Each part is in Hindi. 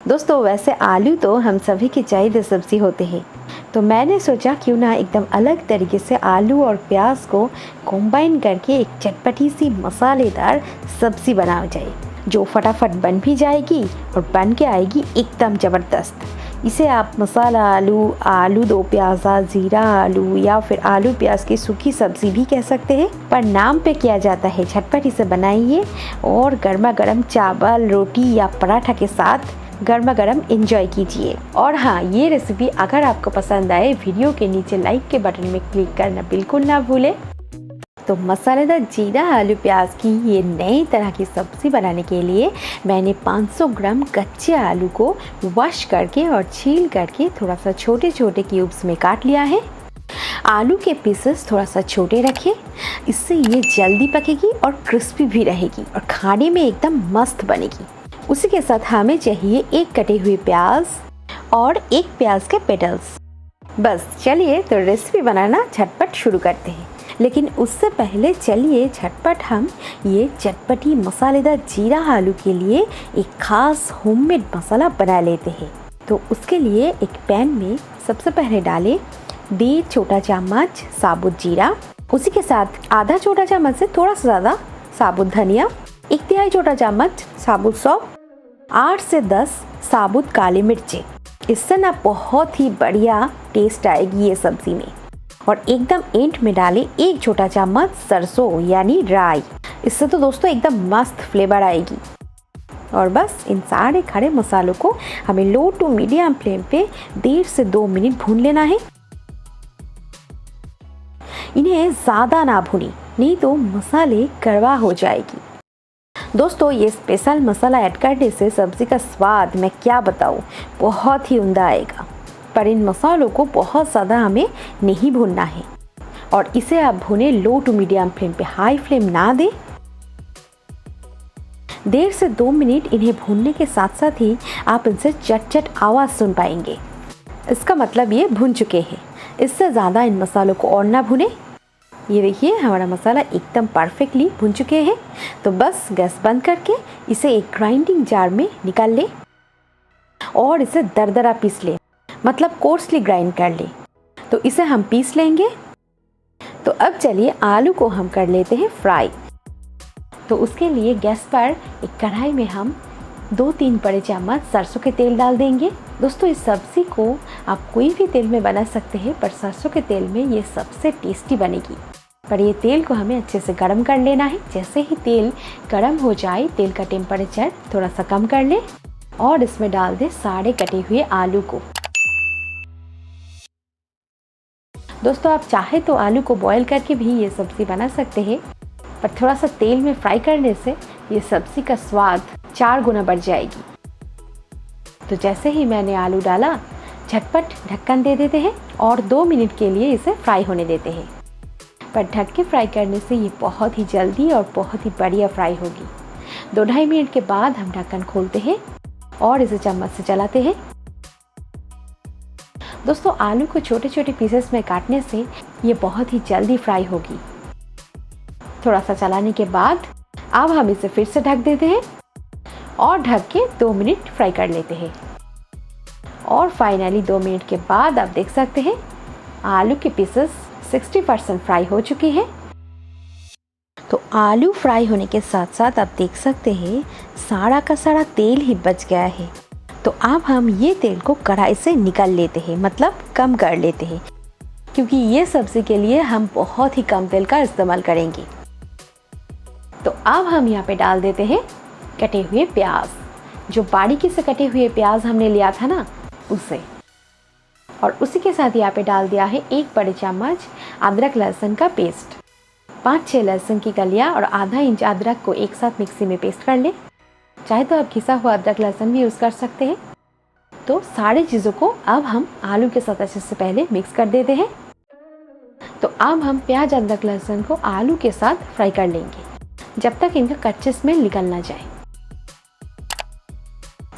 दोस्तों वैसे आलू तो हम सभी की चाहिए सब्ज़ी होते हैं, तो मैंने सोचा क्यों ना एकदम अलग तरीके से आलू और प्याज को कंबाइन करके एक चटपटी सी मसालेदार सब्ज़ी बनाई जाए जो फटाफट बन भी जाएगी और बन के आएगी एकदम ज़बरदस्त। इसे आप मसाला आलू, आलू दो प्याज़ा, ज़ीरा आलू या फिर आलू प्याज की सूखी सब्ज़ी भी कह सकते हैं, पर नाम पे किया जाता है। झटपट इसे बनाइए और गर्मा गर्म चावल, रोटी या पराठा के साथ गर्मा गर्म एंजॉय कीजिए। और हाँ, ये रेसिपी अगर आपको पसंद आए वीडियो के नीचे लाइक के बटन में क्लिक करना बिल्कुल ना भूलें। तो मसालेदार जीरा आलू प्याज की ये नई तरह की सब्ज़ी बनाने के लिए मैंने 500 ग्राम कच्चे आलू को वॉश करके और छील करके थोड़ा सा छोटे छोटे क्यूब्स में काट लिया है। आलू के पीसेस थोड़ा सा छोटे रखें, इससे ये जल्दी पकेगी और क्रिस्पी भी रहेगी और खाने में एकदम मस्त बनेगी। उसी के साथ हमें चाहिए एक कटे हुए प्याज और एक प्याज के पेटल्स। बस चलिए तो रेसिपी बनाना झटपट शुरू करते हैं, लेकिन उससे पहले चलिए झटपट हम ये चटपटी मसालेदार जीरा आलू के लिए एक खास होममेड मसाला बना लेते हैं। तो उसके लिए एक पैन में सबसे पहले डालें 1.5 छोटा चम्मच साबुत जीरा, उसी के साथ आधा छोटा चम्मच से थोड़ा सा ज़्यादा साबुत धनिया, 1/3 छोटा चम्मच साबुत सौंफ, 8 से 10 साबुत काली मिर्चें। इससे ना बहुत ही बढ़िया टेस्ट आएगी ये सब्ज़ी में। और एकदम एंड में डालें 1 छोटा चम्मच सरसों यानी राई। इससे तो दोस्तों एकदम मस्त फ्लेवर आएगी। और बस इन सारे खड़े मसालों को हमें लो टू मीडियम फ्लेम पे 1.5 से 2 मिनट भून लेना है। इन्हें ज़्यादा ना भूनें, नहीं तो मसाले कड़वा हो जाएगी। दोस्तों ये स्पेशल मसाला ऐड करने से सब्ज़ी का स्वाद मैं क्या बताऊँ, बहुत ही उम्दा आएगा। पर इन मसालों को बहुत ज़्यादा हमें नहीं भूनना है और इसे आप भुने लो टू मीडियम फ्लेम पे, हाई फ्लेम ना दें। 1.5 से 2 मिनट इन्हें भूनने के साथ साथ ही आप इनसे चट चट आवाज़ सुन पाएंगे। इसका मतलब ये भुन चुके हैं। इससे ज़्यादा इन मसालों को और ना भुने। ये देखिए हमारा मसाला एकदम परफेक्टली भुन चुके हैं। तो बस गैस बंद करके इसे एक ग्राइंडिंग जार में निकाल लें और इसे दरदरा पीस लें, मतलब कोर्सली ग्राइंड कर लें। तो इसे हम पीस लेंगे। तो अब चलिए आलू को हम कर लेते हैं फ्राई। तो उसके लिए गैस पर एक कढ़ाई में हम 2-3 बड़े चम्मच सरसों के तेल डाल देंगे। दोस्तों इस सब्ज़ी को आप कोई भी तेल में बना सकते हैं, पर सरसों के तेल में ये सबसे टेस्टी बनेगी। पर ये तेल को हमें अच्छे से गर्म कर लेना है। जैसे ही तेल गर्म हो जाए, तेल का टेम्परेचर थोड़ा सा कम कर लें और इसमें डाल दें सारे कटे हुए आलू को। दोस्तों आप चाहे तो आलू को बॉईल करके भी ये सब्ज़ी बना सकते हैं, पर थोड़ा सा तेल में फ्राई करने से ये सब्ज़ी का स्वाद 4 गुना बढ़ जाएगी। तो जैसे ही मैंने आलू डाला, झटपट ढक्कन दे देते हैं और 2 मिनट के लिए इसे फ्राई होने देते हैं। पर ढक के फ्राई करने से ये बहुत ही जल्दी और बहुत ही बढ़िया फ्राई होगी। 2-2.5 मिनट के बाद हम ढक्कन खोलते हैं और इसे चम्मच से चलाते हैं। दोस्तों आलू को छोटे छोटे पीसेस में काटने से ये बहुत ही जल्दी फ्राई होगी। थोड़ा सा चलाने के बाद अब हम इसे फिर से ढक देते हैं और ढक के 2 मिनट फ्राई कर लेते हैं। और फाइनली 2 मिनट के बाद आप देख सकते हैं आलू के पीसेस 60% फ्राई हो चुके हैं। तो आलू फ्राई होने के साथ साथ आप देख सकते हैं सारा का सारा तेल ही बच गया है। तो अब हम ये तेल को कढ़ाई से निकाल लेते हैं, मतलब कम कर लेते हैं, क्योंकि ये सब्ज़ी के लिए हम बहुत ही कम तेल का इस्तेमाल करेंगे। तो अब हम यहाँ पे डाल देते हैं कटे हुए प्याज, जो बारीकी से कटे हुए प्याज हमने लिया था ना, उसे। और उसी के साथ यहाँ पे डाल दिया है 1 बड़े चम्मच अदरक लहसुन का पेस्ट, 5-6 लहसुन की कलियाँ और आधा इंच अदरक को एक साथ मिक्सी में पेस्ट कर लें। चाहे तो आप घिसा हुआ अदरक लहसुन भी यूज़ कर सकते हैं। तो सारी चीज़ों को अब हम आलू के साथ अच्छे से पहले मिक्स कर देते हैं। तो अब हम प्याज अदरक लहसुन को आलू के साथ फ्राई कर लेंगे जब तक इनका कच्चे स्मेल निकल ना जाए।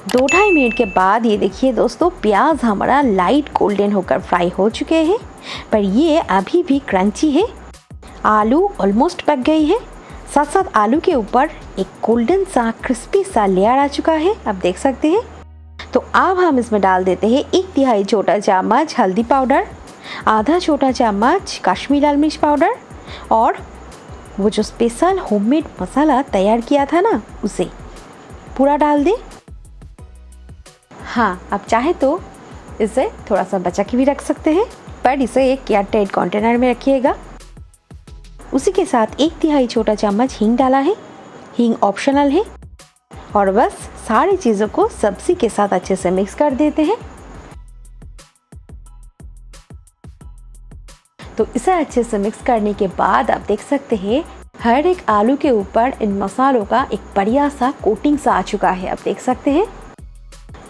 2-2.5 मिनट के बाद ये देखिए दोस्तों प्याज हमारा लाइट गोल्डन होकर फ्राई हो चुके हैं, पर ये अभी भी क्रंची है। आलू ऑलमोस्ट पक गई है। साथ साथ आलू के ऊपर एक गोल्डन सा क्रिस्पी सा लेयर आ चुका है, आप देख सकते हैं। तो अब हम इसमें डाल देते हैं 1/3 छोटा चम्मच हल्दी पाउडर, आधा छोटा चम्मच कश्मीरी लाल मिर्च पाउडर और वो जो स्पेशल होममेड मसाला तैयार किया था ना उसे पूरा डाल दें। हाँ, आप चाहे तो इसे थोड़ा सा बचा के भी रख सकते हैं, पर इसे एक एयरटाइट कंटेनर में रखिएगा। उसी के साथ 1/3 छोटा चम्मच हींग डाला है। हींग ऑप्शनल है। और बस सारी चीज़ों को सब्जी के साथ अच्छे से मिक्स कर देते हैं। तो इसे अच्छे से मिक्स करने के बाद आप देख सकते हैं हर एक आलू के ऊपर इन मसालों का एक बढ़िया सा कोटिंग सा आ चुका है, आप देख सकते हैं।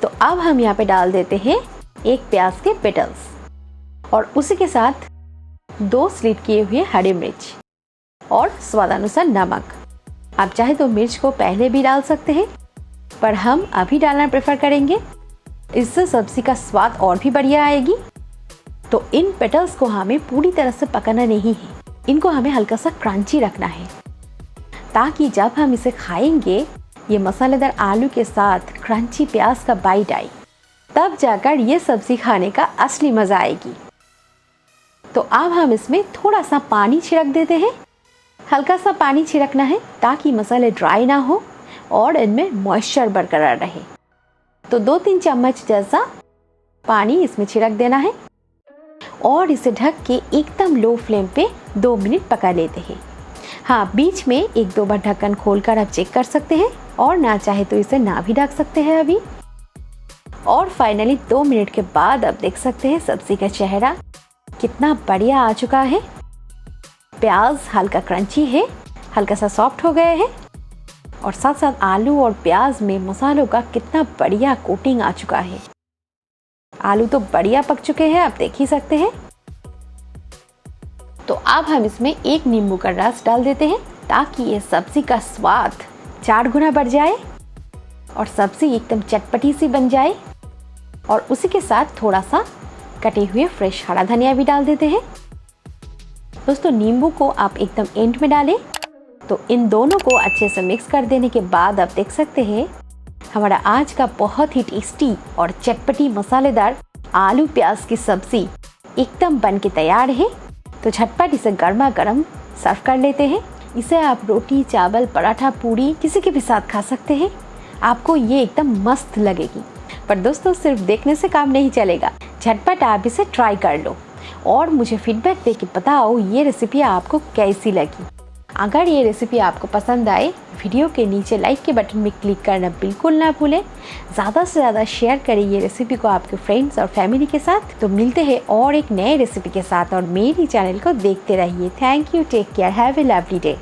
तो अब हम यहाँ पे डाल देते हैं 1 प्याज के पेटल्स और उसी के साथ 2 स्लिट किए हुए हरी मिर्च और स्वादानुसार नमक। आप चाहे तो मिर्च को पहले भी डाल सकते हैं, पर हम अभी डालना प्रेफर करेंगे, इससे सब्जी का स्वाद और भी बढ़िया आएगी। तो इन पेटल्स को हमें पूरी तरह से पकाना नहीं है, इनको हमें हल्का सा क्रंची रखना है, ताकि जब हम इसे खाएंगे ये मसालेदार आलू के साथ क्रंची प्याज का बाइट आए, तब जाकर ये सब्जी खाने का असली मज़ा आएगी। तो अब हम इसमें थोड़ा सा पानी छिड़क देते हैं। हल्का सा पानी छिड़कना है ताकि मसाले ड्राई ना हो और इनमें मॉइस्चर बरकरार रहे। तो 2-3 चम्मच जैसा पानी इसमें छिड़क देना है और इसे ढक के एकदम लो फ्लेम पे 2 मिनट पका लेते हैं। हाँ, बीच में 1-2 बार ढक्कन खोलकर आप चेक कर सकते हैं और ना चाहे तो इसे ना भी ढक सकते हैं अभी। और फाइनली 2 मिनट के बाद आप देख सकते हैं सब्जी का चेहरा कितना बढ़िया आ चुका है। प्याज हल्का क्रंची है, हल्का सा सॉफ्ट हो गया है और साथ साथ आलू और प्याज में मसालों का कितना बढ़िया कोटिंग आ चुका है। आलू तो बढ़िया पक चुके हैं, आप देख ही सकते हैं। तो अब हम इसमें 1 नींबू का रस डाल देते हैं ताकि ये सब्जी का स्वाद 4 गुना बढ़ जाए और सब्जी एकदम चटपटी सी बन जाए। और उसी के साथ थोड़ा सा कटे हुए फ्रेश हरा धनिया भी डाल देते हैं। दोस्तों, नींबू को आप एकदम एंड में डालें। तो इन दोनों को अच्छे से मिक्स कर देने के बाद आप देख सकते हैं हमारा आज का बहुत ही टेस्टी और चटपटी मसालेदार आलू प्याज की सब्जी एकदम बन के तैयार है। तो झटपट इसे गर्मा गर्म सर्व कर लेते हैं। इसे आप रोटी, चावल, पराठा, पूरी किसी के भी साथ खा सकते हैं। आपको ये एकदम मस्त लगेगी। पर दोस्तों, सिर्फ देखने से काम नहीं चलेगा, झटपट आप इसे ट्राई कर लो और मुझे फीडबैक दे के बताओ ये रेसिपी आपको कैसी लगी। अगर ये रेसिपी आपको पसंद आए, वीडियो के नीचे लाइक के बटन में क्लिक करना बिल्कुल ना भूलें। ज़्यादा से ज़्यादा शेयर करें ये रेसिपी को आपके फ्रेंड्स और फैमिली के साथ। तो मिलते हैं और एक नए रेसिपी के साथ और मेरी चैनल को देखते रहिए। Thank you, take care, have a lovely day.